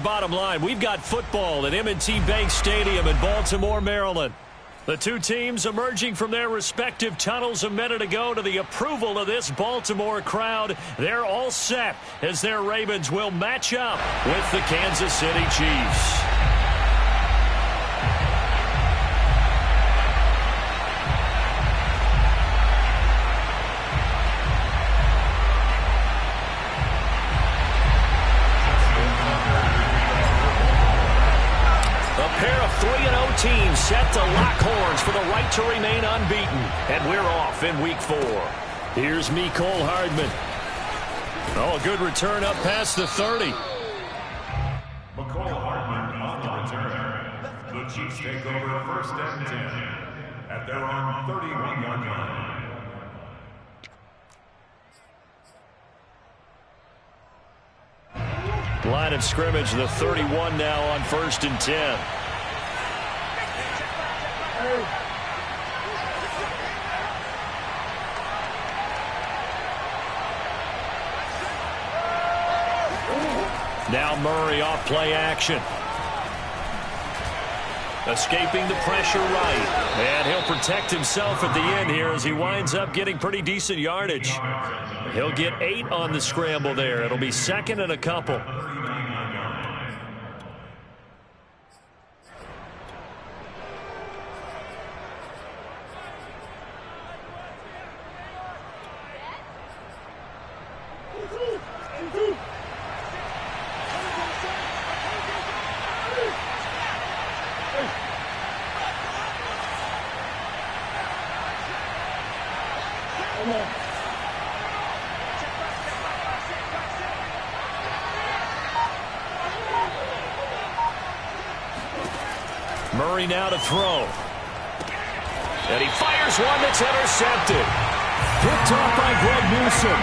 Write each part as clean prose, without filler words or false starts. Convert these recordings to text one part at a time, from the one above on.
bottom line. We've got football at M&T Bank Stadium in Baltimore, Maryland. The two teams emerging from their respective tunnels a minute ago to the approval of this Baltimore crowd. They're all set as their Ravens will match up with the Kansas City Chiefs. Team set to lock horns for the right to remain unbeaten. And we're off in week 4. Here's Mecole Hardman. Oh, a good return up past the 30. Mecole Hardman on the return. The Chiefs take over first and 10 at their own 31-yard line. Line of scrimmage, the 31 now on first and 10. Now Murray off play action. Escaping the pressure right. And he'll protect himself at the end here as he winds up getting pretty decent yardage. He'll get 8 on the scramble there. It'll be second and a couple. Murray now to throw. And he fires one that's intercepted. Picked off by Greg Newsome.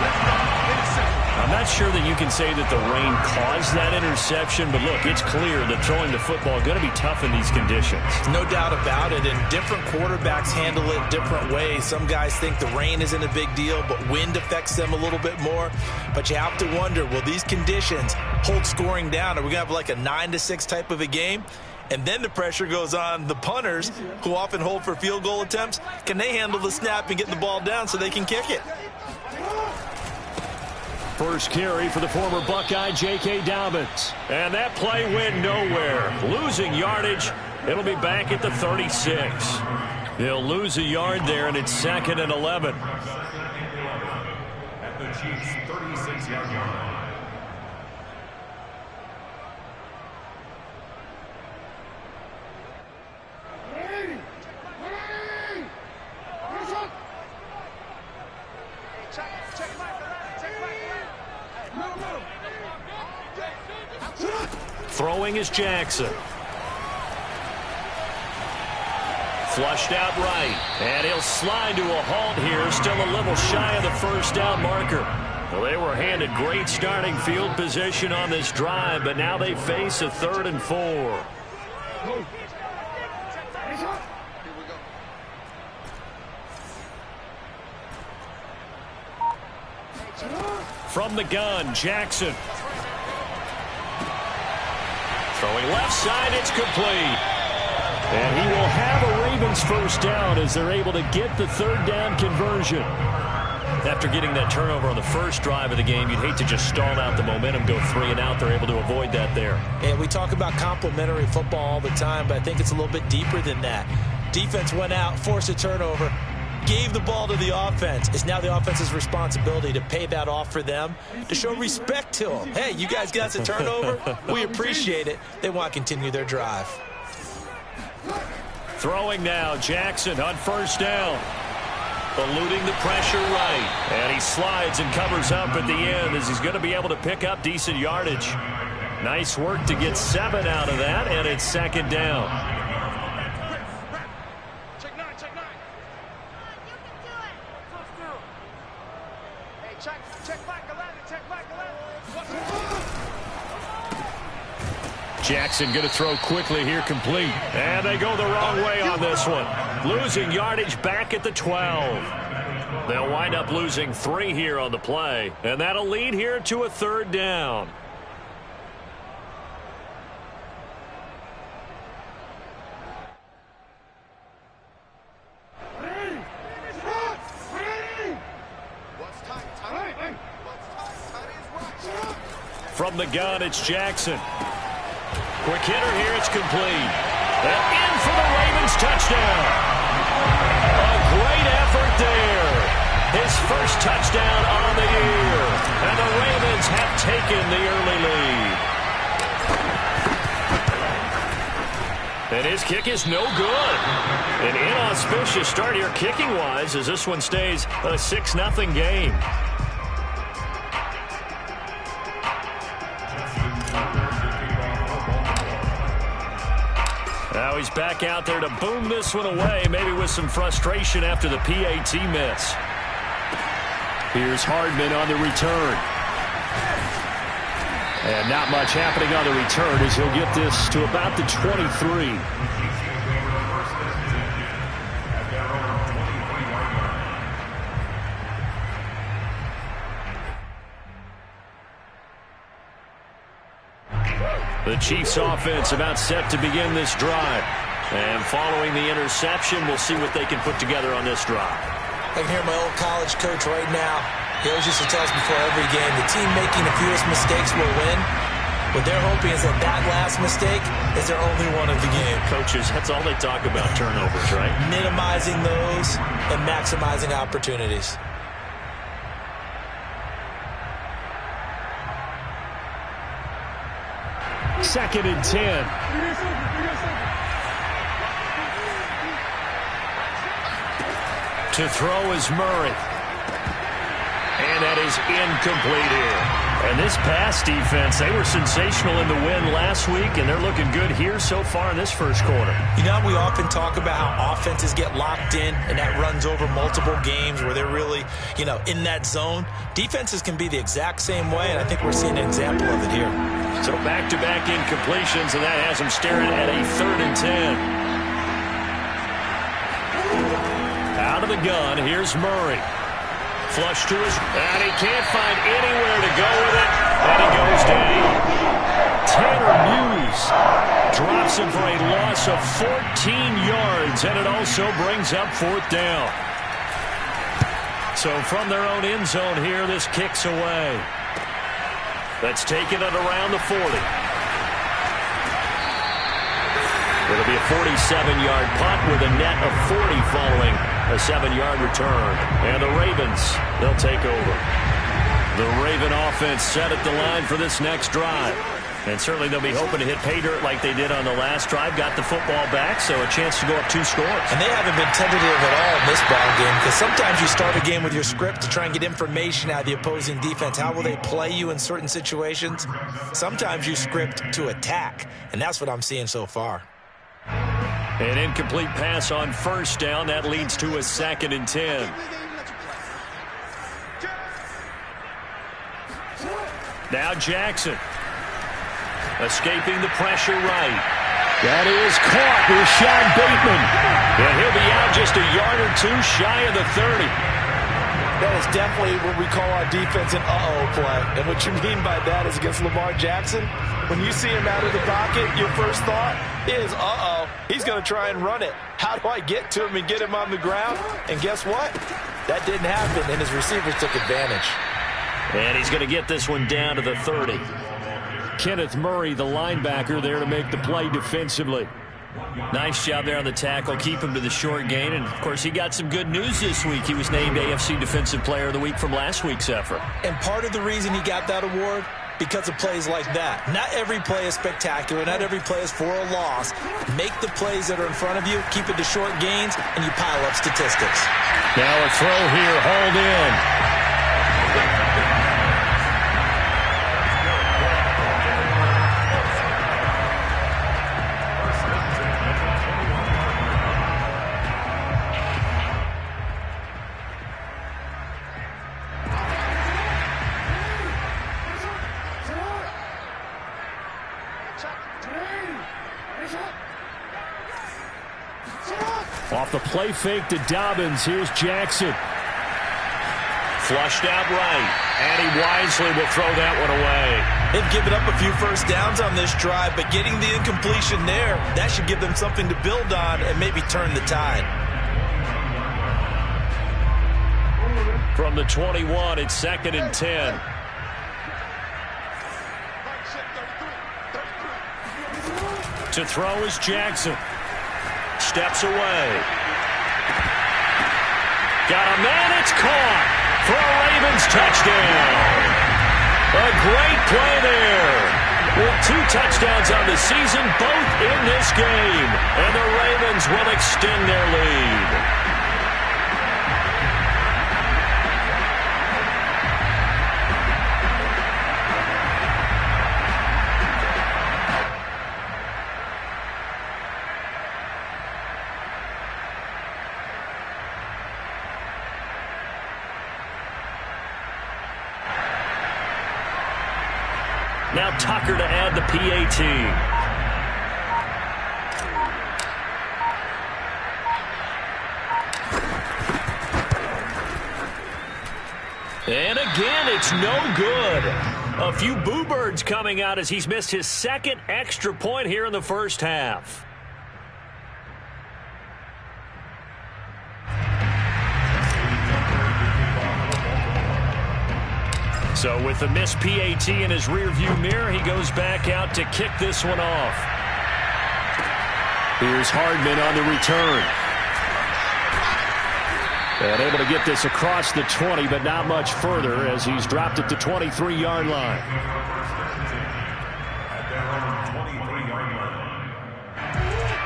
I'm not sure that you can say that the rain caused that interception, but look, it's clear that throwing the football is going to be tough in these conditions. No doubt about it, and different quarterbacks handle it different ways. Some guys think the rain isn't a big deal, but wind affects them a little bit more. But you have to wonder, will these conditions hold scoring down? Are we going to have like a 9-6 type of a game? And then the pressure goes on the punters, who often hold for field goal attempts. Can they handle the snap and get the ball down so they can kick it? First carry for the former Buckeye, J.K. Dobbins. And that play went nowhere. Losing yardage. It'll be back at the 36. They'll lose a yard there, and it's second and 11. At the Chiefs' 36-yard line. Throwing is Jackson. Flushed out right. And he'll slide to a halt here. Still a little shy of the first down marker. Well, they were handed great starting field position on this drive, but now they face a 3rd and 4. From the gun, Jackson. Throwing left side, it's complete. And he will have a Ravens first down as they're able to get the 3rd down conversion. After getting that turnover on the first drive of the game, you'd hate to just stall out the momentum, go 3 and out. They're able to avoid that there. And we talk about complementary football all the time, but I think it's a little bit deeper than that. Defense went out, forced a turnover, gave the ball to the offense. It's now the offense's responsibility to pay that off for them, to show respect to them. Hey, you guys got the turnover. We appreciate it. They want to continue their drive. Throwing now, Jackson on first down. Eluding the pressure right. And he slides and covers up at the end as he's going to be able to pick up decent yardage. Nice work to get 7 out of that, and it's second down. Jackson going to throw quickly here, complete. And they go the wrong way on this one. Losing yardage back at the 12. They'll wind up losing 3 here on the play. And that'll lead here to a 3rd down. From the gun, it's Jackson. Quick hitter here, it's complete. And in for the Ravens touchdown. A great effort there. His first touchdown on the year. And the Ravens have taken the early lead. And his kick is no good. An inauspicious start here kicking-wise as this one stays a 6-0 game. Now he's back out there to boom this one away, maybe with some frustration after the PAT miss. Here's Hardman on the return. And not much happening on the return as he'll get this to about the 23. The Chiefs offense about set to begin this drive. And following the interception, we'll see what they can put together on this drive. I can hear my old college coach right now. He always used to tell us before every game, the team making the fewest mistakes will win. What they're hoping is that that last mistake is their only one of the game. Coaches, that's all they talk about, turnovers, right? Minimizing those and maximizing opportunities. Second and 10. To throw is Murray. And that is incomplete here. And this pass defense, they were sensational in the win last week, and they're looking good here so far in this first quarter. You know, we often talk about how offenses get locked in, and that runs over multiple games where they're really, in that zone. Defenses can be the exact same way, and I think we're seeing an example of it here. So back-to-back incompletions, and that has them staring at a 3rd and 10. Out of the gun, here's Murray. Flush to his, and he can't find anywhere to go with it, and he goes down. Tanner Muse drops him for a loss of 14 yards, and it also brings up 4th down. So from their own end zone here, this kicks away. That's taken it around the 40. It'll be a 47-yard punt with a net of 40 following a 7-yard return. And the Ravens, they'll take over. The Raven offense set at the line for this next drive. And certainly they'll be hoping to hit pay dirt like they did on the last drive. Got the football back, so a chance to go up 2 scores. And they haven't been tentative at all in this ball game, because sometimes you start a game with your script to try and get information out of the opposing defense. How will they play you in certain situations? Sometimes you script to attack, and that's what I'm seeing so far. An incomplete pass on 1st down. That leads to a 2nd and 10. Now Jackson. Escaping the pressure right. That is caught. Rashad Bateman. And he'll be out just a yard or 2 shy of the 30. That is definitely what we call our defense an uh-oh play. And what you mean by that is against Lamar Jackson, when you see him out of the pocket, your first thought is, uh-oh, he's going to try and run it. How do I get to him and get him on the ground? And guess what? That didn't happen, and his receivers took advantage. And he's going to get this one down to the 30. Kenneth Murray, the linebacker, there to make the play defensively. Nice job there on the tackle. Keep him to the short gain. And, of course, he got some good news this week. He was named AFC Defensive Player of the Week from last week's effort. And part of the reason he got that award, because of plays like that. Not every play is spectacular. Not every play is for a loss. Make the plays that are in front of you, keep it to short gains, and you pile up statistics. Now a throw here, hauled in. Off the play fake to Dobbins. Here's Jackson. Flushed out right. And he wisely will throw that one away. They've given up a few first downs on this drive, but getting the incompletion there, that should give them something to build on and maybe turn the tide. From the 21, it's 2nd and 10. To throw is Jackson. Steps away. Got a man, it's caught for a Ravens touchdown. A great play there. With 2 touchdowns on the season, both in this game. And the Ravens will extend their lead. Now Tucker to add the PAT. And again, it's no good. A few boo birds coming out as he's missed his 2nd extra point here in the first half. So with the missed PAT in his rearview mirror, he goes back out to kick this one off. Here's Hardman on the return. And able to get this across the 20, but not much further as he's dropped it to 23-yard line.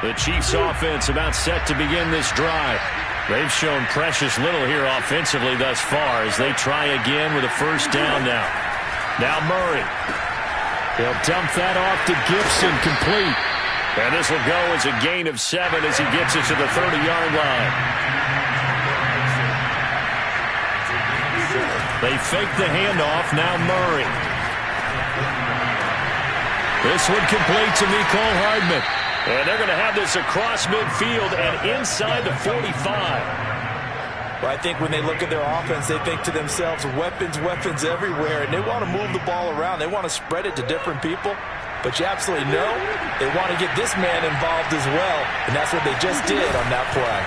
The Chiefs offense about set to begin this drive. They've shown precious little here offensively thus far as they try again with a first down now. Now Murray. He'll dump that off to Gibson, complete. And this will go as a gain of 7 as he gets it to the 30-yard line. They fake the handoff, now Murray. This one complete to Mecole Hardman. And they're going to have this across midfield and inside the 45. Well, I think when they look at their offense, they think to themselves, weapons everywhere, and they want to move the ball around. They want to spread it to different people. But you absolutely know they want to get this man involved as well, and that's what they just did on that play.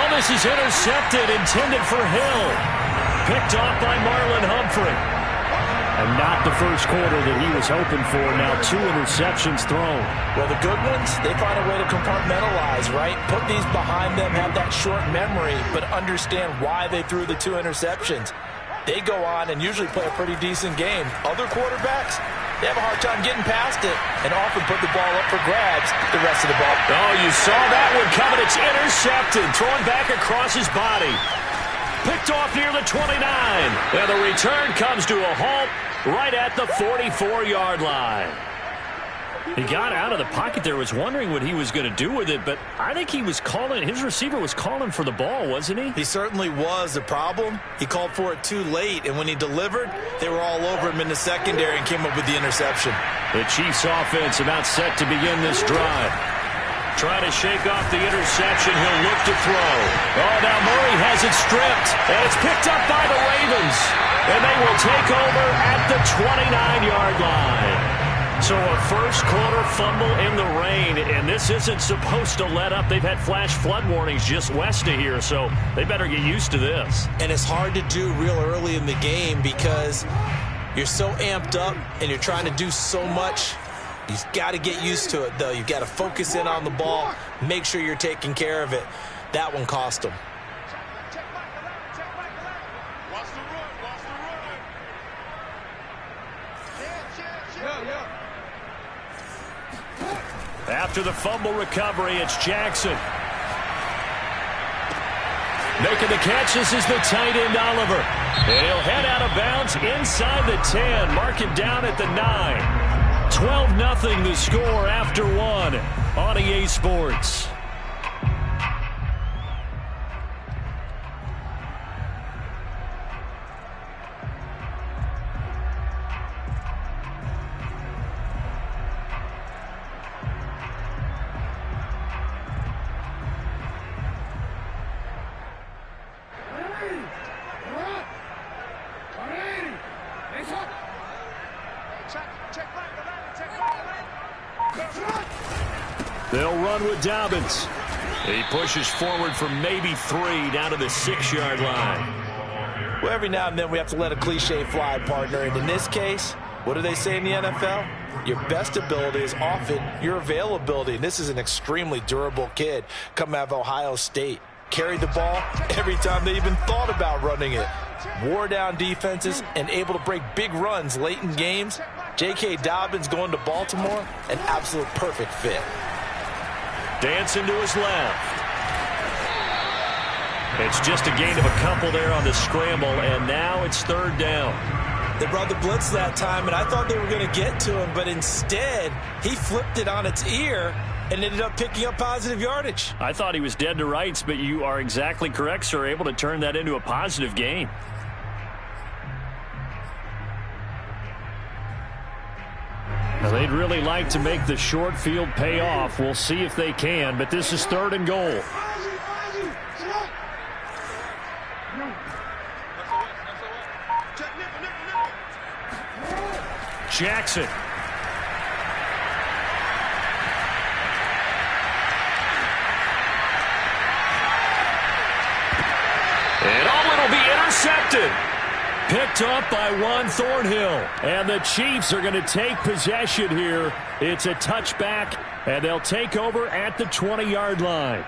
Oh, this is intercepted, intended for Hill. Picked off by Marlon Humphrey. And not the first quarter that he was hoping for. Now 2 interceptions thrown. Well, the good ones, they find a way to compartmentalize, right? Put these behind them, have that short memory, but understand why they threw the 2 interceptions. They go on and usually play a pretty decent game. Other quarterbacks, they have a hard time getting past it and often put the ball up for grabs the rest of the ball. Oh, you saw that one coming. It's intercepted. Thrown back across his body. Picked off near the 29. And the return comes to a halt right at the 44-yard line. He got out of the pocket there, was wondering what he was going to do with it, but I think he was calling, his receiver was calling for the ball, wasn't he? He certainly was. The problem, he called for it too late, and when he delivered, they were all over him in the secondary and came up with the interception. The Chiefs offense about set to begin this drive. Trying to shake off the interception. He'll look to throw. Oh, now Murray has it stripped. And it's picked up by the Ravens. And they will take over at the 29-yard line. So a first-quarter fumble in the rain. And this isn't supposed to let up. They've had flash flood warnings just west of here. So they better get used to this. And it's hard to do real early in the game because you're so amped up and you're trying to do so much. You've got to get used to it, though. You've got to focus in on the ball, make sure you're taking care of it. That one cost them. After the fumble recovery, it's Jackson. Making the catch, this is the tight end, Oliver. And he'll head out of bounds inside the 10. Mark him down at the 9. 12-0 the score after 1 on EA Sports. They'll run with Dobbins. He pushes forward for maybe 3 down to the 6-yard line. Well, every now and then we have to let a cliche fly, partner. And in this case, what do they say in the NFL? Your best ability is often your availability. And this is an extremely durable kid coming out of Ohio State. Carried the ball every time they even thought about running it. Wore down defenses and able to break big runs late in games. J.K. Dobbins going to Baltimore, an absolute perfect fit. Dancing to his left. It's just a gain of a couple there on the scramble, and now it's third down. They brought the blitz that time, and I thought they were going to get to him, but instead, he flipped it on its ear and ended up picking up positive yardage. I thought he was dead to rights, but you are exactly correct, sir, able to turn that into a positive gain. Now, they'd really like to make the short field pay off. We'll see if they can, but this is third and goal. Jackson. And it'll be intercepted. Picked up by Juan Thornhill. And the Chiefs are going to take possession here. It's a touchback, and they'll take over at the 20-yard line.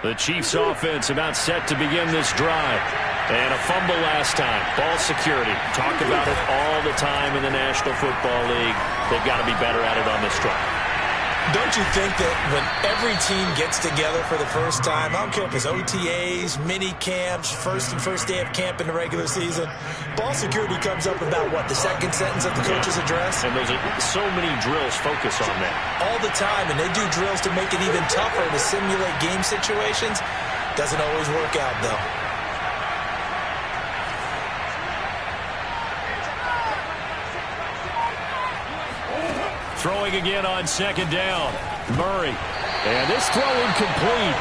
The Chiefs offense about set to begin this drive. And a fumble last time. Ball security. Talk about it all the time in the National Football League. They've got to be better at it on this drive. Don't you think that when every team gets together for the first time, I don't care if it's OTAs, mini camps, first day of camp in the regular season, ball security comes up about, what, the second sentence of the coach's address? And those are so many drills focus on that. All the time, and they do drills to make it even tougher to simulate game situations. Doesn't always work out, though. Throwing again on second down. Murray. And this throw incomplete.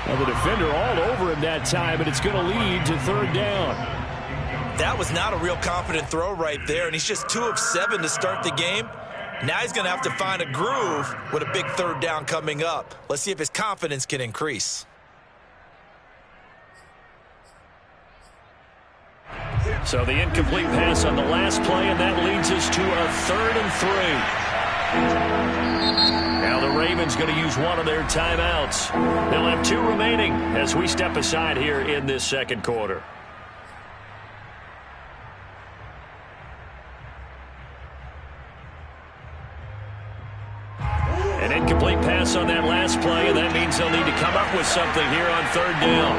Well, the defender all over him that time, and it's going to lead to third down. That was not a real confident throw right there, and he's just 2 of 7 to start the game. Now he's going to have to find a groove with a big third down coming up. Let's see if his confidence can increase. So the incomplete pass on the last play, and that leads us to a 3rd and 3. Now the Ravens going to use one of their timeouts. They'll have 2 remaining as we step aside here in this second quarter. An incomplete pass on that last play, and that means they'll need to come up with something here on third down.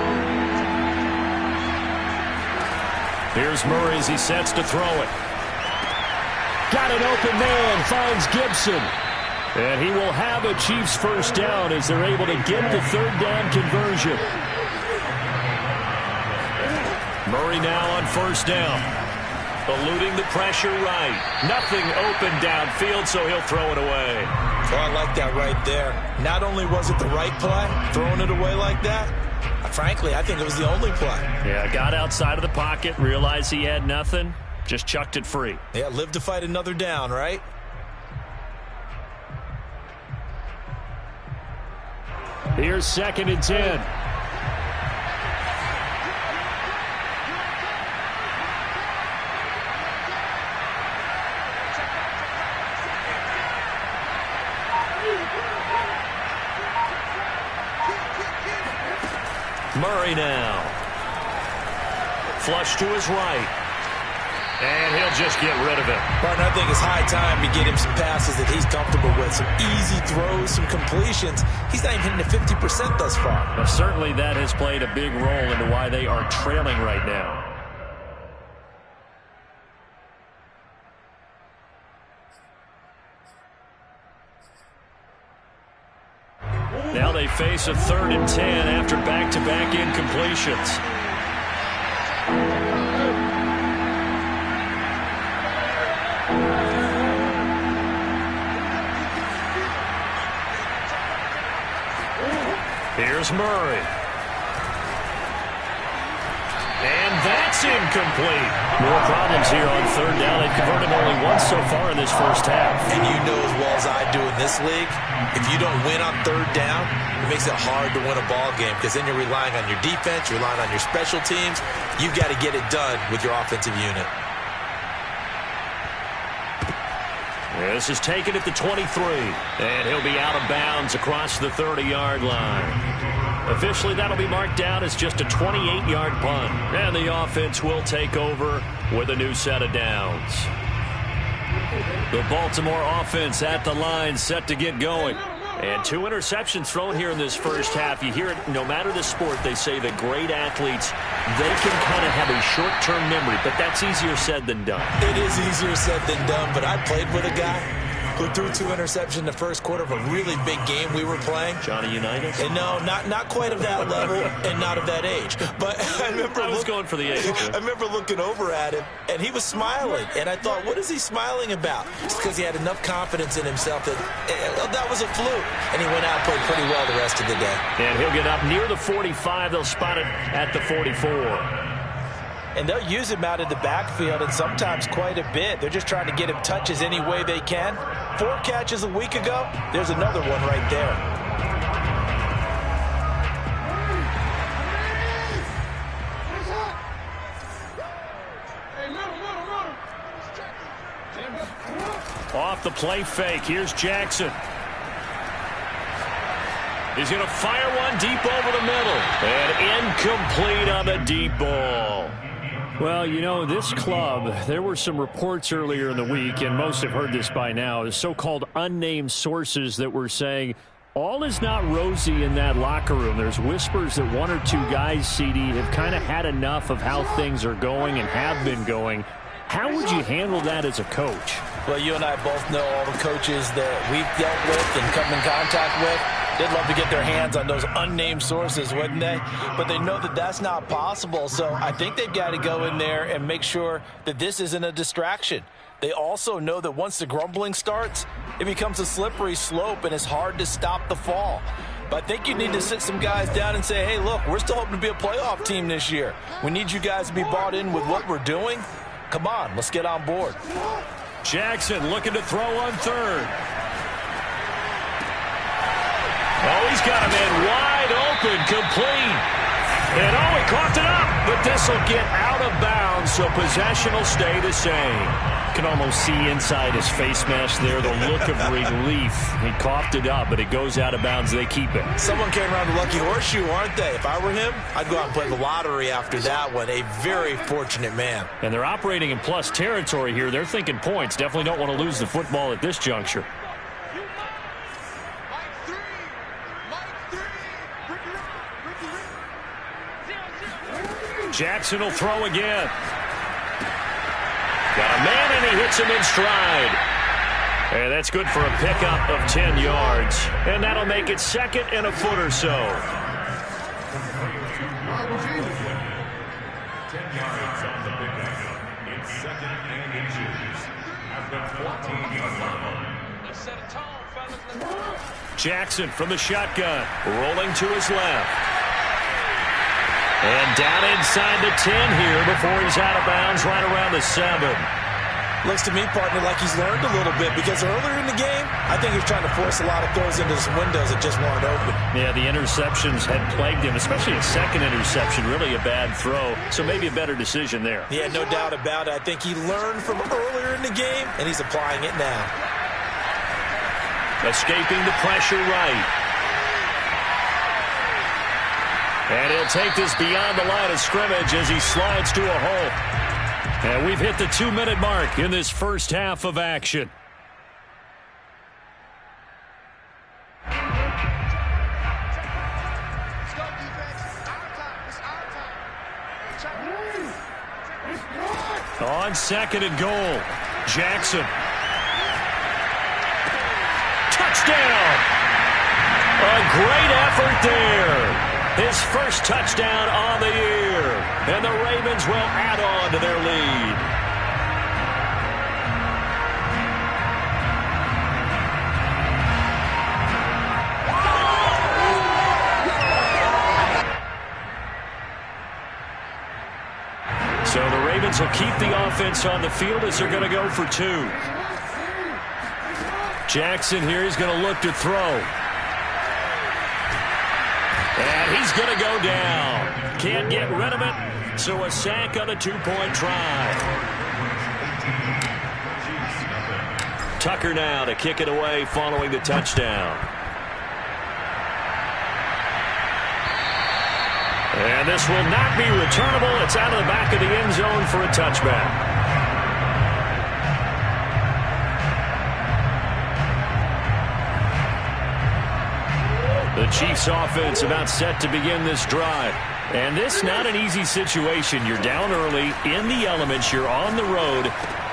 Here's Murray as he sets to throw it. Got an open man, finds Gibson. And he will have a Chiefs first down as they're able to get the third down conversion. Murray now on first down. Eluding the pressure right. Nothing open downfield, so he'll throw it away. Oh, I like that right there. Not only was it the right play, throwing it away like that, frankly, I think it was the only play. Yeah, got outside of the pocket, realized he had nothing, just chucked it free. Yeah, live to fight another down, right? Here's 2nd and 10. Murray now. Flush to his right. And he'll just get rid of it. Partner, I think it's high time to get him some passes that he's comfortable with. Some easy throws, some completions. He's not even hitting the 50% thus far. Well, certainly that has played a big role into why they are trailing right now. Now they face a 3rd and 10 after back-to-back incompletions. Here's Murray. And that's That's incomplete. More problems here on third down. They've converted only once so far in this first half. And you know as well as I do in this league, if you don't win on third down, it makes it hard to win a ball game because then you're relying on your defense, you're relying on your special teams. You've got to get it done with your offensive unit. This is taken at the 23, and he'll be out of bounds across the 30-yard line. Officially, that'll be marked down as just a 28-yard punt, and the offense will take over with a new set of downs. The Baltimore offense at the line, set to get going. And 2 interceptions thrown here in this first half. You hear it, no matter the sport, they say that great athletes, they can kind of have a short-term memory, but that's easier said than done. It is easier said than done, but I played with a guy who threw 2 interceptions in the first quarter of a really big game we were playing. Johnny Unitas? And no, not quite of that level and not of that age. But I was going for the age. I remember looking over at him, and he was smiling. And I thought, what is he smiling about? It's because he had enough confidence in himself that was a fluke. And he went out and played pretty well the rest of the day. And he'll get up near the 45. They'll spot it at the 44. And they'll use him out in the backfield, and sometimes quite a bit. They're just trying to get him touches any way they can. 4 catches a week ago. There's another one right there. Off the play fake. Here's Jackson. He's going to fire one deep over the middle. And incomplete on the deep ball. Well, you know, this club, there were some reports earlier in the week, and most have heard this by now, the so-called unnamed sources that were saying all is not rosy in that locker room. There's whispers that 1 or 2 guys, CD, have kind of had enough of how things are going and have been going. How would you handle that as a coach? Well, you and I both know all the coaches that we've dealt with and come in contact with. They'd love to get their hands on those unnamed sources, wouldn't they? But they know that that's not possible. So I think they've got to go in there and make sure that this isn't a distraction. They also know that once the grumbling starts, it becomes a slippery slope and it's hard to stop the fall. But I think you need to sit some guys down and say, hey, look, we're still hoping to be a playoff team this year. We need you guys to be bought in with what we're doing. Come on, let's get on board. Jackson looking to throw on third. Oh, he's got him in wide open, complete. And he coughed it up, but this will get out of bounds, so possession will stay the same. You can almost see inside his face mask there the look of relief. He coughed it up, but it goes out of bounds. They keep it. Someone came around the lucky horseshoe, aren't they? If I were him, I'd go out and play the lottery after that one. A very fortunate man. And they're operating in plus territory here. They're thinking points. Definitely don't want to lose the football at this juncture. Jackson will throw again. Got a man, and he hits him in stride. And that's good for a pickup of 10 yards. And that'll make it 2nd and a foot or so. 10 yards on the pickup. It's 2nd and inches at the 14-yard line. Jackson from the shotgun, rolling to his left. And down inside the 10 here before he's out of bounds right around the 7. Looks to me, partner, like he's learned a little bit because earlier in the game, I think he was trying to force a lot of throws into some windows that just weren't open. Yeah, the interceptions had plagued him, especially a second interception, really a bad throw. So maybe a better decision there. Yeah, no doubt about it. I think he learned from earlier in the game, and he's applying it now. Escaping the pressure right. And he'll take this beyond the line of scrimmage as he slides to a hole. And we've hit the 2-minute mark in this first half of action. On 2nd and goal, Jackson. Touchdown! A great effort there. His first touchdown on the year. And the Ravens will add on to their lead. So Ravens will keep the offense on the field as they're going to go for 2. Jackson here, he's going to look to throw. And he's going to go down. Can't get rid of it, so a sack on a 2-point try. Tucker now to kick it away following the touchdown. And this will not be returnable. It's out of the back of the end zone for a touchback. The Chiefs offense about set to begin this drive. And this not an easy situation. You're down early, in the elements, you're on the road.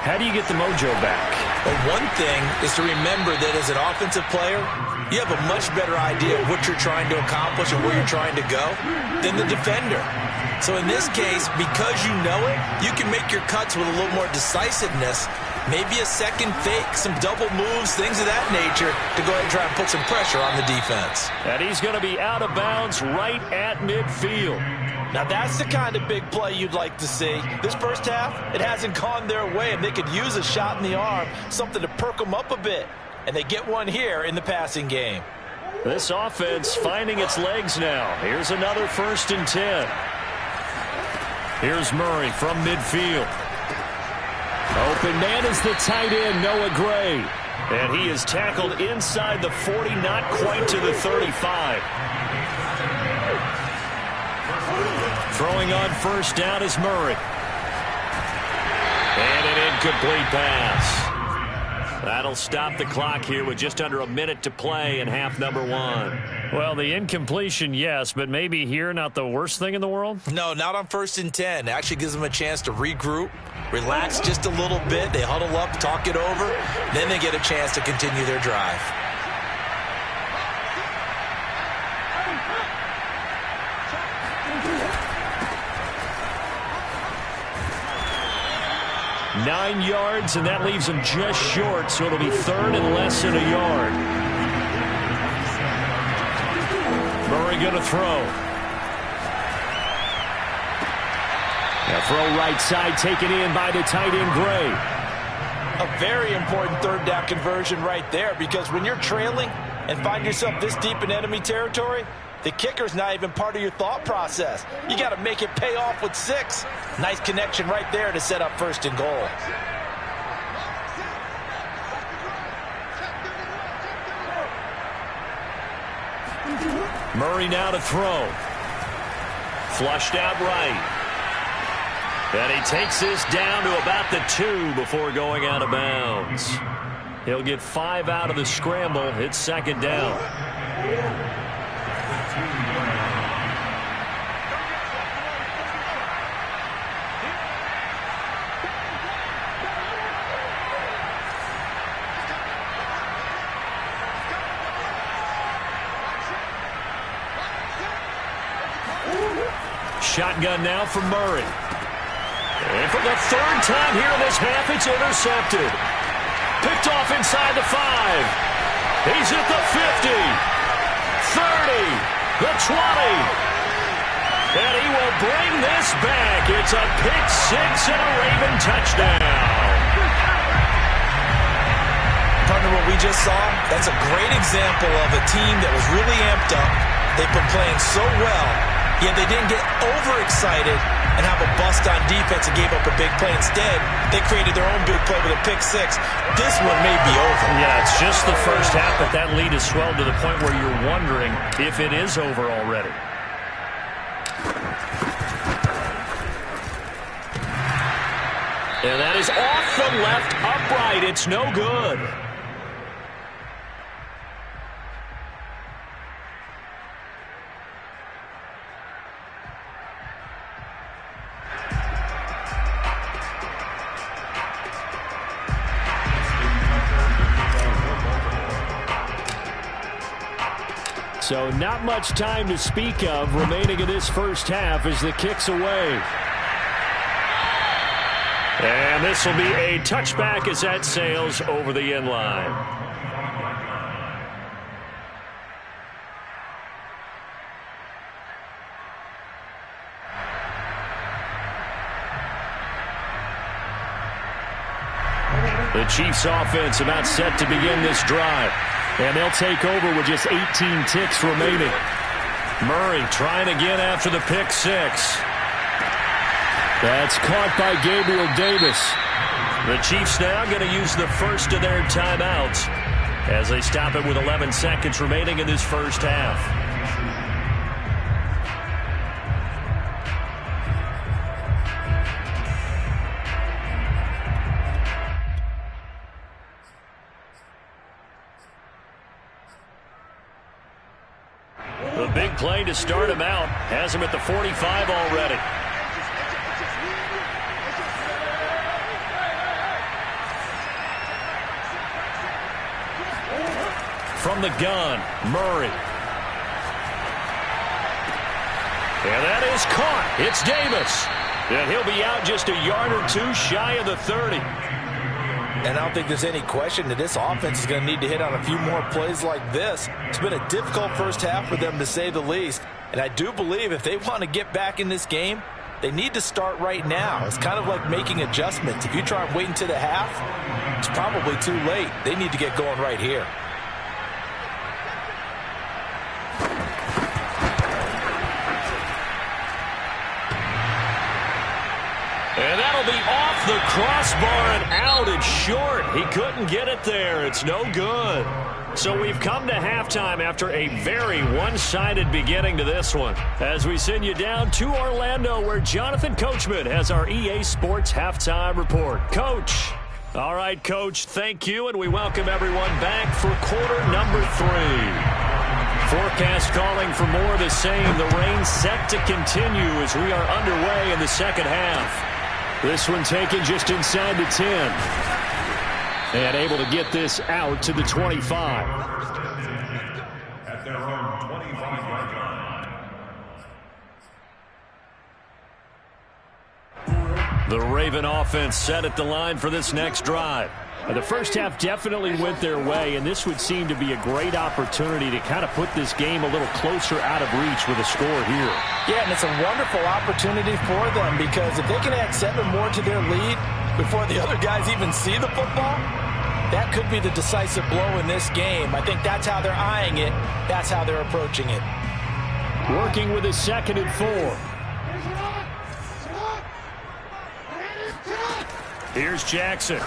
How do you get the mojo back? Well, one thing is to remember that as an offensive player, you have a much better idea of what you're trying to accomplish and where you're trying to go than the defender. So in this case, because you know it, you can make your cuts with a little more decisiveness, maybe a second fake, some double moves, things of that nature, to go ahead and try and put some pressure on the defense. And he's going to be out of bounds right at midfield. Now that's the kind of big play you'd like to see. This first half, it hasn't gone their way, and they could use a shot in the arm, something to perk them up a bit. And they get one here in the passing game. This offense finding its legs now. Here's another 1st and 10. Here's Murray from midfield. Open man is the tight end, Noah Gray. And he is tackled inside the 40, not quite to the 35. Throwing on 1st down is Murray. And an incomplete pass. That'll stop the clock here with just under a minute to play in half number 1. Well, the incompletion, yes, but maybe here not the worst thing in the world? No, not on 1st and 10. It actually gives them a chance to regroup, relax just a little bit. They huddle up, talk it over. Then they get a chance to continue their drive. Nine yards, and that leaves him just short, so it'll be 3rd and less than a yard. Murray going to throw. Now throw right side, taken in by the tight end, Gray. A very important 3rd down conversion right there, because when you're trailing and find yourself this deep in enemy territory, the kicker's not even part of your thought process. You got to make it pay off with 6. Nice connection right there to set up 1st and goal. Murray now to throw. Flushed out right. And he takes this down to about the 2 before going out of bounds. He'll get 5 out of the scramble. It's 2nd down. Shotgun now from Murray. And for the 3rd time here in this half, it's intercepted. Picked off inside the 5. He's at the 50. 30. The 20. And he will bring this back. It's a pick 6 and a Raven touchdown. Partner, what we just saw, that's a great example of a team that was really amped up. They've been playing so well, yet they didn't get overexcited and have a bust on defense and gave up a big play. Instead, they created their own big play with a pick 6. This one may be over. Yeah, it's just the first half, but that lead has swelled to the point where you're wondering if it is over already. And that is off the left upright. It's no good. So not much time to speak of remaining in this first half as the kick's away. And this will be a touchback as that sails over the end line. The Chiefs offense about set to begin this drive. And they'll take over with just 18 ticks remaining. Murray trying again after the pick six. That's caught by Gabriel Davis. The Chiefs now going to use the first of their timeouts as they stop it with 11 seconds remaining in this first half. The big play to start him out has him at the 45 already. From the gun, Murray. And that is caught. It's Davis. And he'll be out just a yard or two shy of the 30. And I don't think there's any question that this offense is going to need to hit on a few more plays like this. It's been a difficult first half for them, to say the least. And I do believe if they want to get back in this game, they need to start right now. It's kind of like making adjustments. If you try and wait until the half, it's probably too late. They need to get going right here. And that'll be off the crossbar and out. It's short. He couldn't get it there. It's no good. So we've come to halftime after a very one-sided beginning to this one, as we send you down to Orlando, where Jonathan Coachman has our EA Sports Halftime Report. Coach. All right, Coach, thank you, and we welcome everyone back for quarter number 3. Forecast calling for more of the same. The rain set to continue as we are underway in the second half. This one taken just inside the 10. And able to get this out to the 25. At their own 25-yard line. The Raven offense set at the line for this next drive. The first half definitely went their way, and this would seem to be a great opportunity to kind of put this game a little closer out of reach with a score here. Yeah, and it's a wonderful opportunity for them, because if they can add 7 more to their lead before the other guys even see the football, that could be the decisive blow in this game. I think that's how they're eyeing it. That's how they're approaching it. Working with a 2nd and 4. Here's Jackson.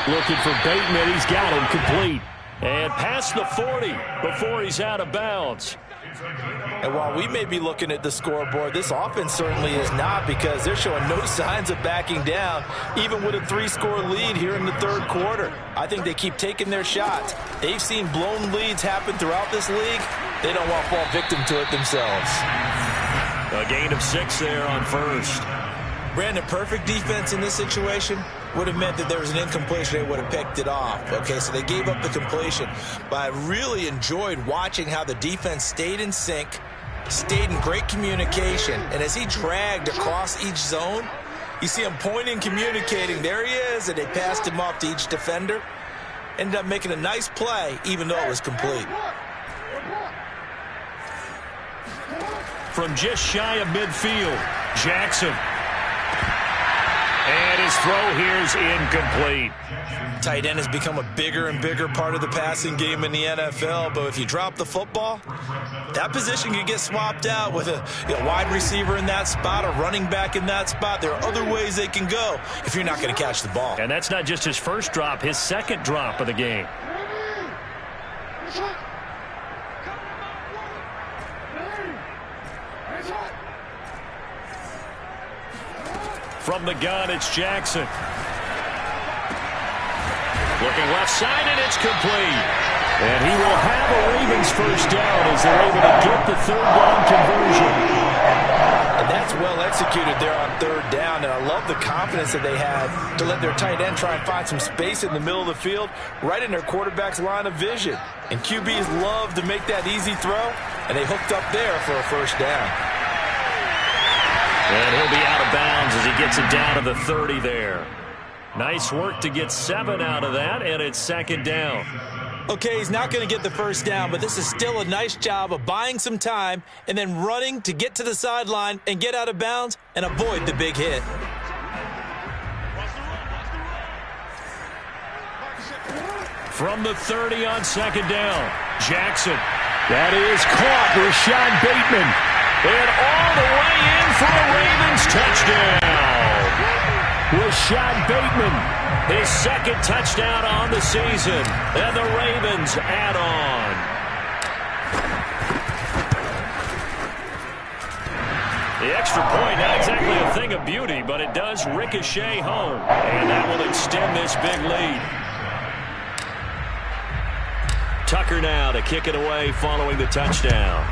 Looking for Bateman. He's got him complete. And past the 40 before he's out of bounds. And while we may be looking at the scoreboard, this offense certainly is not, because they're showing no signs of backing down, even with a 3-score lead here in the third quarter. I think they keep taking their shots. They've seen blown leads happen throughout this league. They don't want to fall victim to it themselves. A gain of 6 there on first. Brandon, perfect defense in this situation would have meant that there was an incompletion. They would have picked it off. Okay, so they gave up the completion. But I really enjoyed watching how the defense stayed in sync, stayed in great communication. And as he dragged across each zone, you see him pointing, communicating. There he is, and they passed him off to each defender. Ended up making a nice play, even though it was complete. From just shy of midfield, Jackson. And his throw here's incomplete. Tight end has become a bigger and bigger part of the passing game in the NFL, but if you drop the football, that position can get swapped out with a wide receiver in that spot, a running back in that spot. There are other ways they can go if you're not going to catch the ball. And that's not just his first drop, his 2nd drop of the game. From the gun, it's Jackson. Looking left side, and it's complete. And he will have a Ravens first down as they're able to get the 3rd down conversion. And that's well executed there on 3rd down, and I love the confidence that they had to let their tight end try and find some space in the middle of the field, right in their quarterback's line of vision. And QBs love to make that easy throw, and they hooked up there for a first down. And he'll be out of bounds as he gets it down to the 30 there. Nice work to get 7 out of that, and it's 2nd down. Okay, he's not going to get the first down, but this is still a nice job of buying some time and then running to get to the sideline and get out of bounds and avoid the big hit. From the 30 on second down. Jackson. That is caught. Rashad Bateman. And all the way in for a Ravens touchdown. Rashad Bateman. His second touchdown on the season. And the Ravens add on. The extra point, not exactly a thing of beauty, but it does ricochet home. And that will extend this big lead. Tucker now to kick it away following the touchdown.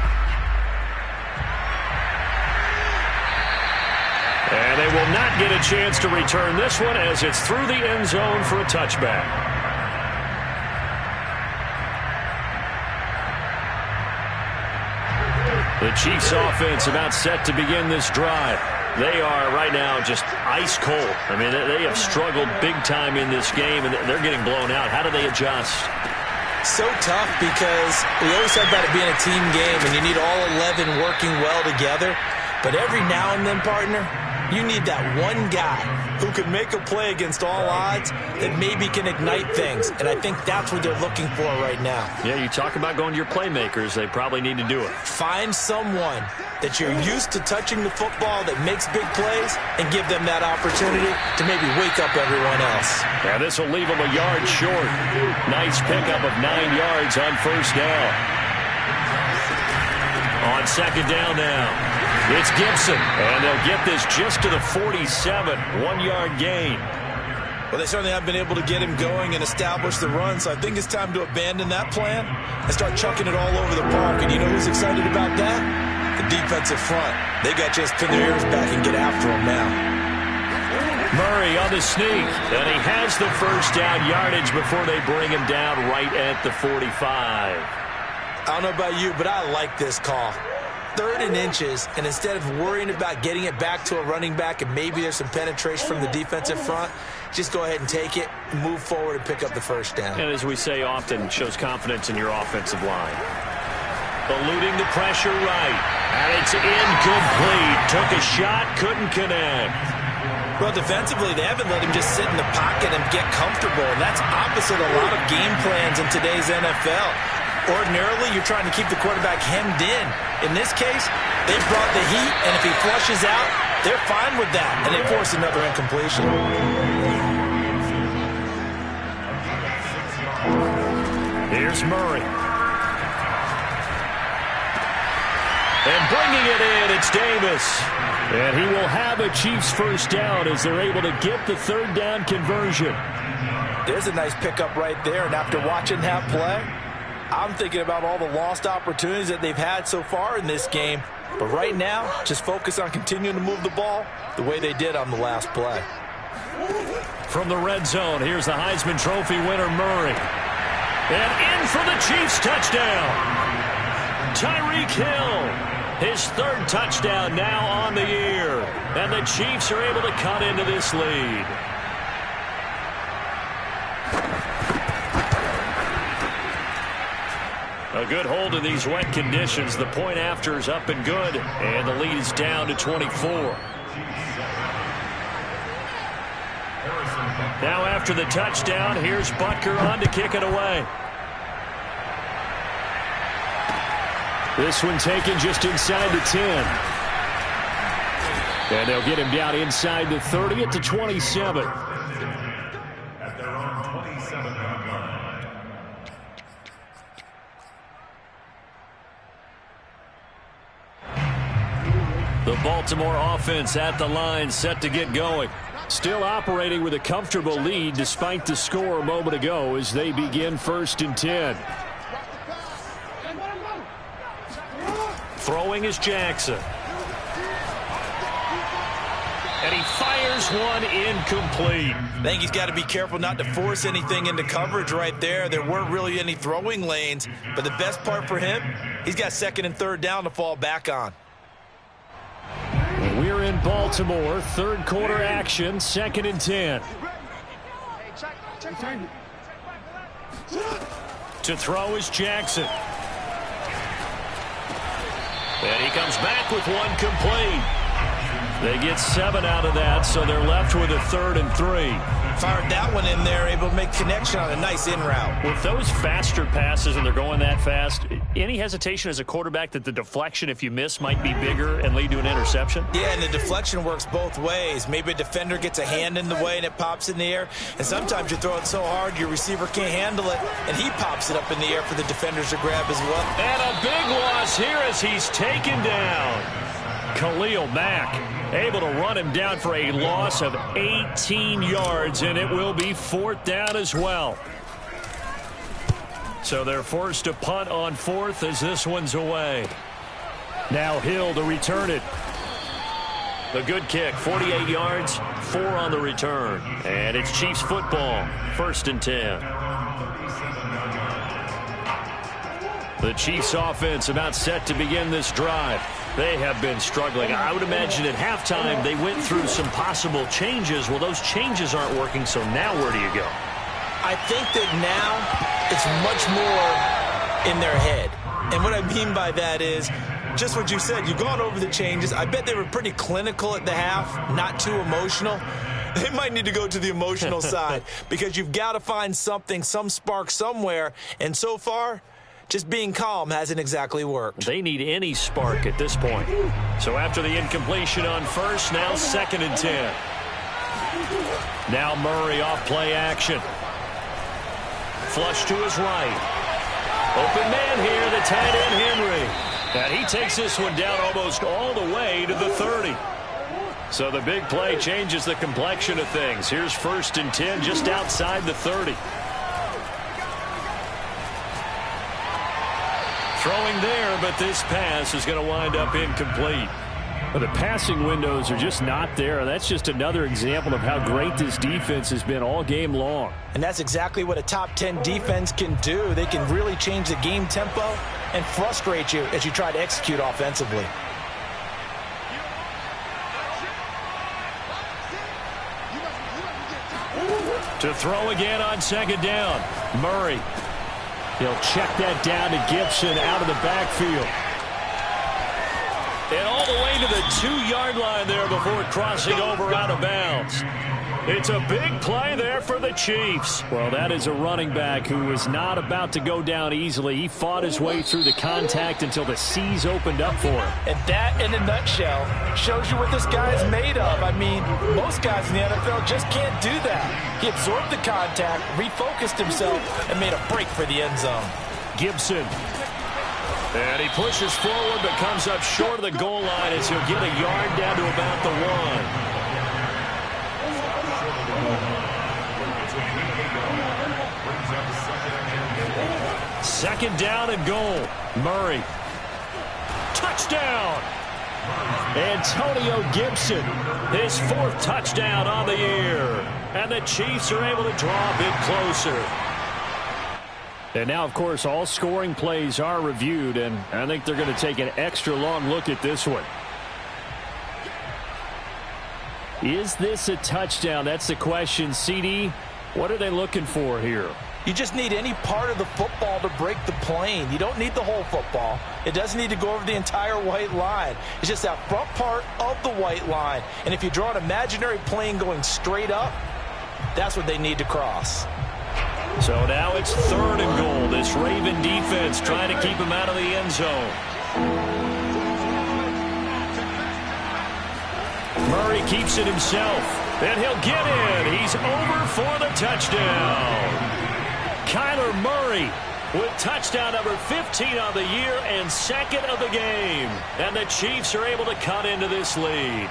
And they will not get a chance to return this one as it's through the end zone for a touchback. The Chiefs offense about set to begin this drive. They are right now just ice cold. I mean, they have struggled big time in this game, and they're getting blown out. How do they adjust? So tough because we always said about it being a team game, and you need all 11 working well together. But every now and then, partner, you need that one guy who can make a play against all odds that maybe can ignite things. And I think that's what they're looking for right now. Yeah, you talk about going to your playmakers. They probably need to do it. Find someone that you're used to touching the football that makes big plays and give them that opportunity to maybe wake up everyone else. Yeah, this will leave them a yard short. Nice pickup of 9 yards on first down. On second down now, it's Gibson, and they'll get this just to the 47, 1-yard gain. Well, they certainly have been able to get him going and establish the run, so I think it's time to abandon that plan and start chucking it all over the park. And you know who's excited about that? The defensive front. They got to just pin their ears back and get after him now. Murray on the sneak, and he has the first down yardage before they bring him down right at the 45. I don't know about you, but I like this call. 3rd and inches, and instead of worrying about getting it back to a running back and maybe there's some penetration from the defensive front, just go ahead and take it, move forward, and pick up the first down. And as we say often, shows confidence in your offensive line. Eluding the pressure right, and it's incomplete. Took a shot, couldn't connect. Well, defensively, they haven't let him just sit in the pocket and get comfortable, and that's opposite a lot of game plans in today's NFL. Ordinarily, you're trying to keep the quarterback hemmed in. In this case, they brought the heat, and if he flushes out, they're fine with that, and they force another incompletion. Here's Murray. And bringing it in, it's Davis. And he will have a Chiefs first down as they're able to get the 3rd down conversion. There's a nice pickup right there, and after watching that play, I'm thinking about all the lost opportunities that they've had so far in this game. But right now, just focus on continuing to move the ball the way they did on the last play. From the red zone, here's the Heisman Trophy winner, Murray. And in for the Chiefs touchdown. Tyreek Hill, his 3rd touchdown now on the year. And the Chiefs are able to cut into this lead. A good hold in these wet conditions. The point after is up and good, and the lead is down to 24. Now after the touchdown, here's Butker on to kick it away. This one taken just inside the 10. And they'll get him down inside the 30 at the 27. At their own 27-yard line. The Baltimore offense at the line, set to get going. Still operating with a comfortable lead despite the score a moment ago as they begin 1st and 10. Throwing is Jackson. And he fires one incomplete. I think he's got to be careful not to force anything into coverage right there. There weren't really any throwing lanes, but the best part for him, he's got 2nd and 3rd down to fall back on. We're in Baltimore, 3rd quarter action, 2nd and 10. To throw is Jackson. And he comes back with one complete. They get 7 out of that, so they're left with a 3rd and 3. Fired that one in there, able to make connection on a nice in route. With those faster passes and they're going that fast, any hesitation as a quarterback that the deflection, if you miss, might be bigger and lead to an interception? Yeah, and the deflection works both ways. Maybe a defender gets a hand in the way and it pops in the air, and sometimes you throw it so hard your receiver can't handle it, and he pops it up in the air for the defenders to grab as well. And a big loss here as he's taken down. Khalil Mack able to run him down for a loss of 18 yards, and it will be 4th down as well. So they're forced to punt on 4th as this one's away. Now Hill to return it. The good kick, 48 yards, 4 on the return. And it's Chiefs football, 1st and 10. The Chiefs offense about set to begin this drive. They have been struggling. I would imagine at halftime they went through some possible changes. Well, those changes aren't working, so now where do you go? I think that now it's much more in their head. And what I mean by that is just what you said. You've gone over the changes. I bet they were pretty clinical at the half, not too emotional. They might need to go to the emotional side because you've got to find something, some spark somewhere. And so far, just being calm hasn't exactly worked. They need any spark at this point. So after the incompletion on 1st, now 2nd and 10. Now Murray off play action. Flush to his right. Open man here, the tight end Henry. And he takes this one down almost all the way to the 30. So the big play changes the complexion of things. Here's 1st and 10 just outside the 30. Throwing there, but this pass is going to wind up incomplete. Well, the passing windows are just not there. That's just another example of how great this defense has been all game long. And that's exactly what a top 10 defense can do. They can really change the game tempo and frustrate you as you try to execute offensively. To throw again on 2nd down. Murray. He'll check that down to Gibson out of the backfield. And all the way to the 2-yard line there before crossing over out of bounds. It's a big play there for the Chiefs. Well, that is a running back who was not about to go down easily. He fought his way through the contact until the seas opened up for him. And that, in a nutshell, shows you what this guy is made of. I mean, most guys in the NFL just can't do that. He absorbed the contact, refocused himself, and made a break for the end zone. Gibson. And he pushes forward but comes up short of the goal line as he'll get a yard down to about the 1. 2nd down and goal. Murray. Touchdown! Antonio Gibson, his 4th touchdown on the year. And the Chiefs are able to draw a bit closer. And now, of course, all scoring plays are reviewed, and I think they're going to take an extra long look at this one. Is this a touchdown? That's the question. CD, what are they looking for here? You just need any part of the football to break the plane. You don't need the whole football. It doesn't need to go over the entire white line. It's just that front part of the white line. And if you draw an imaginary plane going straight up, that's what they need to cross. So now it's 3rd and goal. This Raven defense trying to keep him out of the end zone. Murray keeps it himself. And he'll get in. He's over for the touchdown. Kyler Murray with touchdown number 15 on the year and 2nd of the game. And the Chiefs are able to cut into this lead.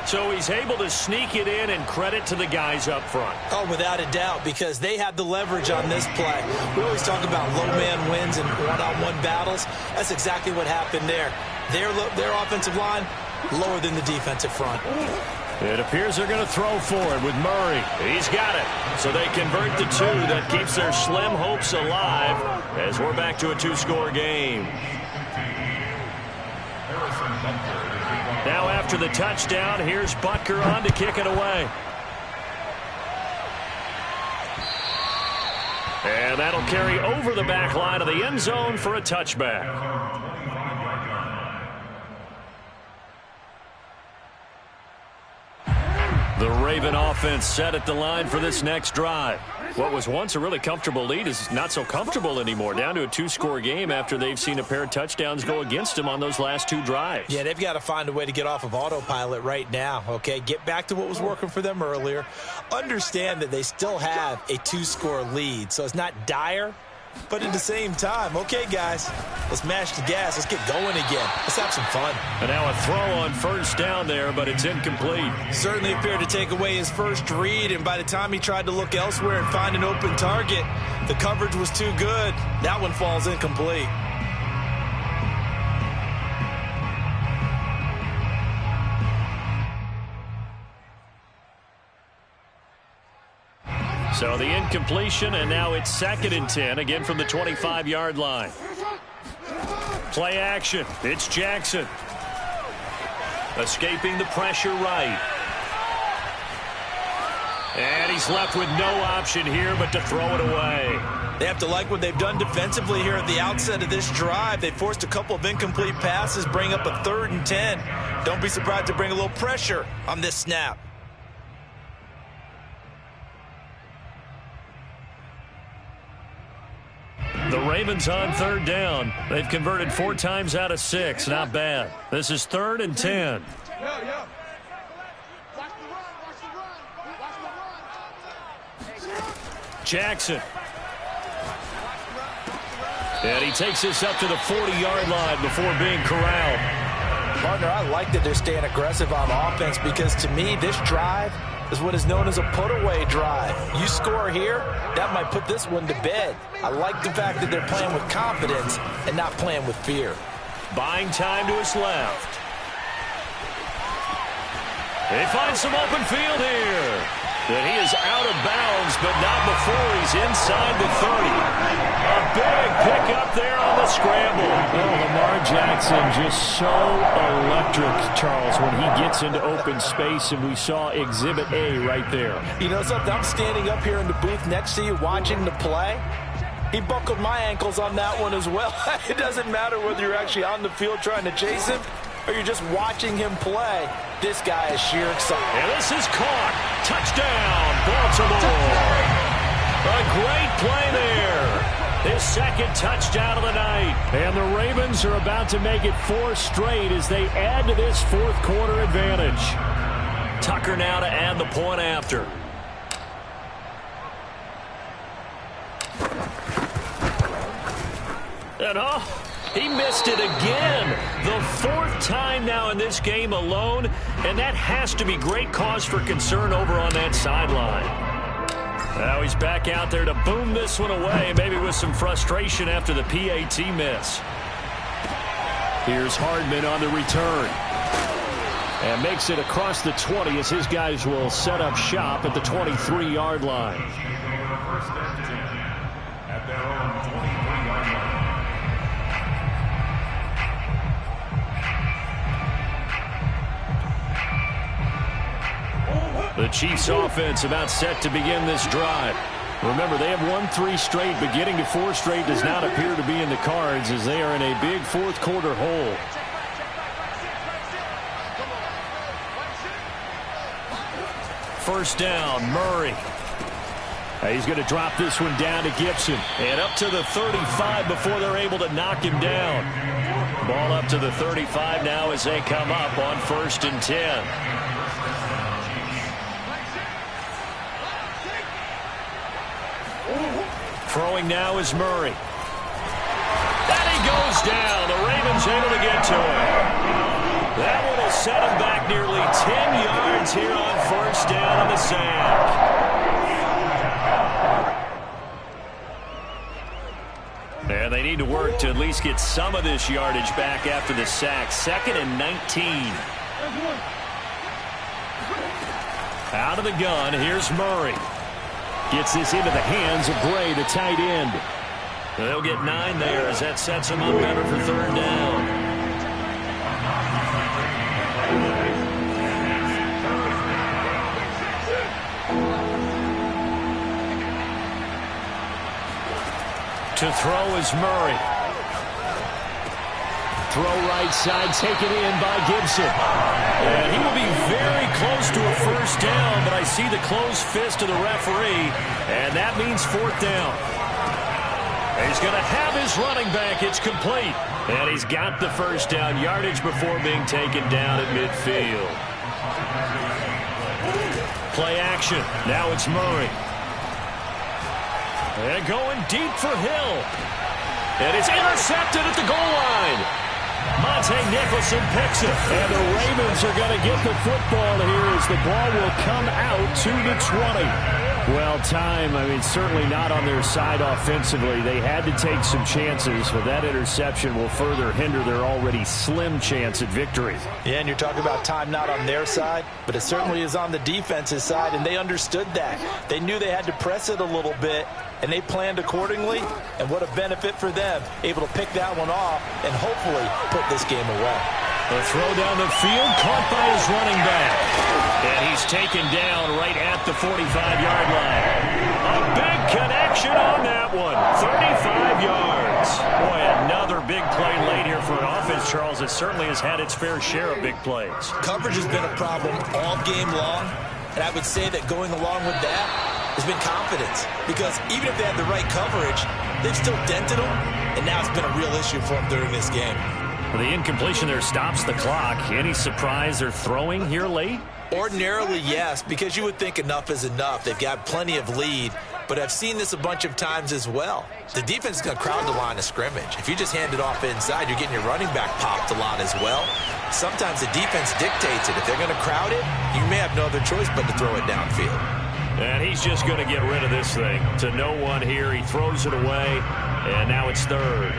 So he's able to sneak it in, and credit to the guys up front. Oh, without a doubt, because they have the leverage on this play. We always talk about low man wins and one-on-one battles. That's exactly what happened there. Their offensive line lower than the defensive front. It appears they're going to throw for it with Murray. He's got it. So they convert the 2. That keeps their slim hopes alive as we're back to a 2-score game. Now after the touchdown, here's Butker on to kick it away. And that'll carry over the back line of the end zone for a touchback. The Raven offense set at the line for this next drive. What was once a really comfortable lead is not so comfortable anymore. Down to a 2-score game after they've seen a pair of touchdowns go against them on those last 2 drives. Yeah, they've got to find a way to get off of autopilot right now, okay? Get back to what was working for them earlier. Understand that they still have a 2-score lead, so it's not dire. But at the same time, okay, guys, let's mash the gas. Let's get going again. Let's have some fun. And now a throw on first down there, but it's incomplete. Certainly appeared to take away his first read, and by the time he tried to look elsewhere and find an open target, the coverage was too good. That one falls incomplete. So the incompletion, and now it's 2nd and 10, again from the 25-yard line. Play action. It's Jackson. Escaping the pressure right. And he's left with no option here but to throw it away. They have to like what they've done defensively here at the outset of this drive. They forced a couple of incomplete passes, bring up a 3rd and 10. Don't be surprised to bring a little pressure on this snap. The Ravens on 3rd down. They've converted 4 times out of 6. Not bad. This is 3rd and 10. Jackson. And he takes this up to the 40-yard line before being corralled. Partner, I like that they're staying aggressive on offense because to me, this drive is what is known as a put-away drive. You score here, that might put this one to bed. I like the fact that they're playing with confidence and not playing with fear. Buying time to his left. They find some open field here. And he is out of bounds, but not before he's inside the 30. A big pickup there on the scramble. Well, Lamar Jackson just so electric, Charles, when he gets into open space, and we saw Exhibit A right there. You know something? I'm standing up here in the booth next to you watching the play. He buckled my ankles on that one as well. It doesn't matter whether you're actually on the field trying to chase him or you're just watching him play. This guy is sheer excitement. And this is caught. Touchdown, Baltimore. A great play there. His 2nd touchdown of the night. And the Ravens are about to make it 4 straight as they add to this 4th quarter advantage. Tucker now to add the point after. And he missed it again. The 4th time now in this game alone, and that has to be great cause for concern over on that sideline. Now he's back out there to boom this one away, maybe with some frustration after the PAT miss. Here's Hardman on the return. And makes it across the 20 as his guys will set up shop at the 23-yard line. First and 10 at their own 23-yard line. The Chiefs offense about set to begin this drive. Remember, they have won 3 straight, but getting to 4 straight does not appear to be in the cards as they are in a big 4th quarter hole. First down, Murray. He's going to drop this one down to Gibson. And up to the 35 before they're able to knock him down. Ball up to the 35 now as they come up on 1st and 10. Throwing now is Murray. And he goes down. The Ravens able to get to him. That one will set him back nearly 10 yards here on 1st down on the sack. And they need to work to at least get some of this yardage back after the sack. 2nd and 19. Out of the gun, here's Murray. Gets this into the hands of Gray, the tight end. They'll get 9 there as that sets them up better for 3rd down. To throw is Murray. Throw right side, taken in by Gibson. And he will be very close to a 1st down zone, but I see the closed fist of the referee, and that means 4th down. He's going to have his running back. It's complete. And he's got the first down yardage before being taken down at midfield. Play action. Now it's Murray. And going deep for Hill. And it's intercepted at the goal line. Monte Nicholson picks it. And the Ravens are going to get the football here as the ball will come out to the 20. Well, time, certainly not on their side offensively. They had to take some chances, but that interception will further hinder their already slim chance at victory. Yeah, and you're talking about time not on their side, but it certainly is on the defense's side, and they understood that. They knew they had to press it a little bit, and they planned accordingly, and what a benefit for them, able to pick that one off and hopefully put this game away. The throw down the field, caught by his running back. And he's taken down right at the 45-yard line. A big connection on that one. 35 yards. Boy, another big play late here for an offense, Charles, that certainly has had its fair share of big plays. Coverage has been a problem all game long, and I would say that going along with that has been confidence. Because even if they had the right coverage, they've still dented them, and now it's been a real issue for them during this game. The incompletion there stops the clock. Any surprise they're throwing here late? Ordinarily, yes, because you would think enough is enough. They've got plenty of lead, but I've seen this a bunch of times as well. The defense is going to crowd the line of scrimmage. If you just hand it off inside, you're getting your running back popped a lot as well. Sometimes the defense dictates it. If they're going to crowd it, you may have no other choice but to throw it downfield. And he's just going to get rid of this thing. To no one here, he throws it away, and now it's 3rd.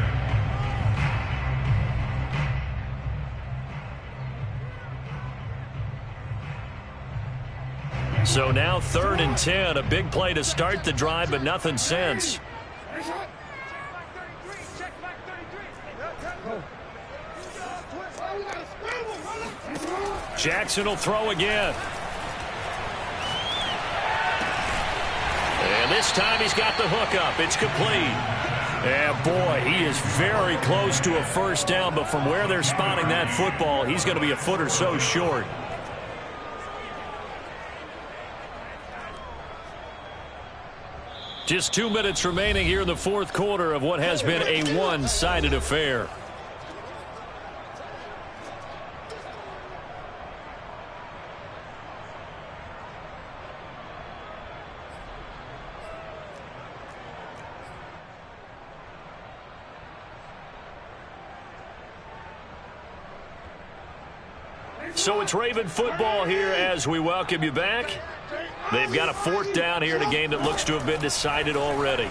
So now 3rd and 10, a big play to start the drive, but nothing since. Jackson will throw again. And this time he's got the hook up. It's complete. And boy, he is very close to a first down, but from where they're spotting that football, he's going to be a foot or so short. Just 2 minutes remaining here in the 4th quarter of what has been a one-sided affair. So it's Raven football here as we welcome you back. They've got a 4th down here in a game that looks to have been decided already.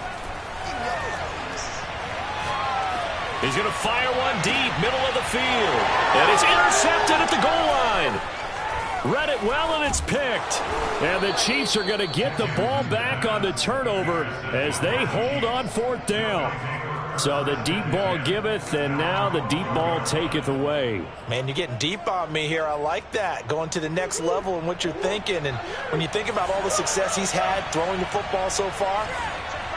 He's going to fire one deep, middle of the field. And it's intercepted at the goal line. Read it well, and it's picked. And the Chiefs are going to get the ball back on the turnover as they hold on 4th down. So the deep ball giveth, and now the deep ball taketh away. Man, you're getting deep on me here. I like that. Going to the next level in what you're thinking. And when you think about all the success he's had throwing the football so far,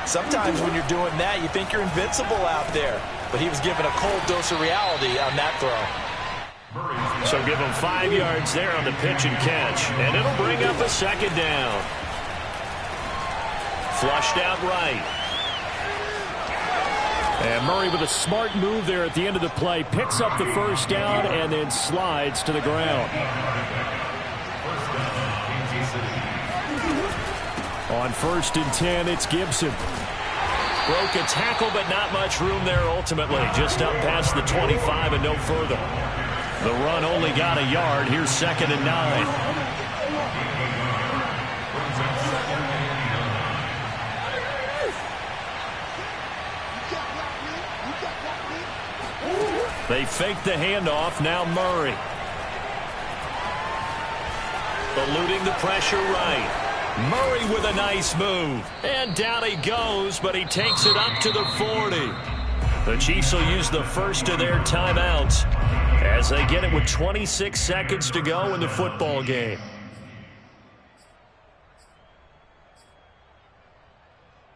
sometimes when you're doing that, you think you're invincible out there. But he was given a cold dose of reality on that throw. So give him 5 yards there on the pitch and catch. And it'll bring up a 2nd down. Flushed out right. And Murray with a smart move there at the end of the play. Picks up the first down and then slides to the ground. On 1st and 10, it's Gibson. Broke a tackle, but not much room there ultimately. Just up past the 25 and no further. The run only got a yard. Here's 2nd and 9. They fake the handoff. Now Murray. Eluding the pressure right. Murray with a nice move. And down he goes, but he takes it up to the 40. The Chiefs will use the first of their timeouts as they get it with 26 seconds to go in the football game.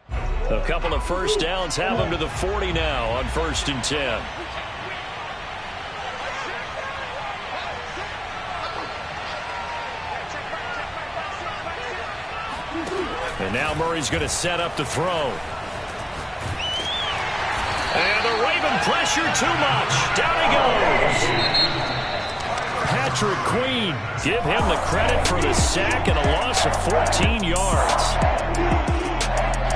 A couple of first downs have them to the 40 now on 1st and 10. And now Murray's going to set up to throw. And the Raven pressure too much. Down he goes. Patrick Queen, give him the credit for the sack and a loss of 14 yards.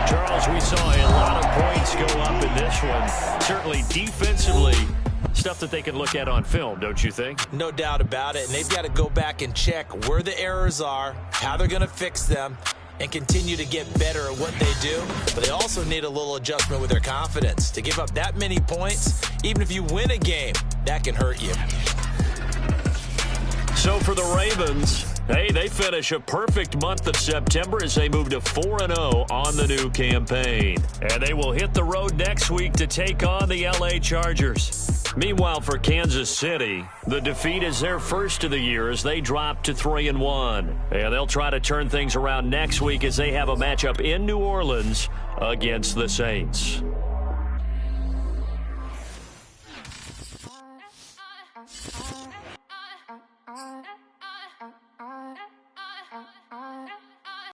Charles, we saw a lot of points go up in this one. Certainly defensively, stuff that they can look at on film, don't you think? No doubt about it. And they've got to go back and check where the errors are, how they're going to fix them, and continue to get better at what they do. But they also need a little adjustment with their confidence. To give up that many points, even if you win a game, that can hurt you. So for the Ravens, hey, they finish a perfect month of September as they move to 4-0 on the new campaign. And they will hit the road next week to take on the LA Chargers. Meanwhile, for Kansas City, the defeat is their first of the year as they drop to 3-1. And they'll try to turn things around next week as they have a matchup in New Orleans against the Saints.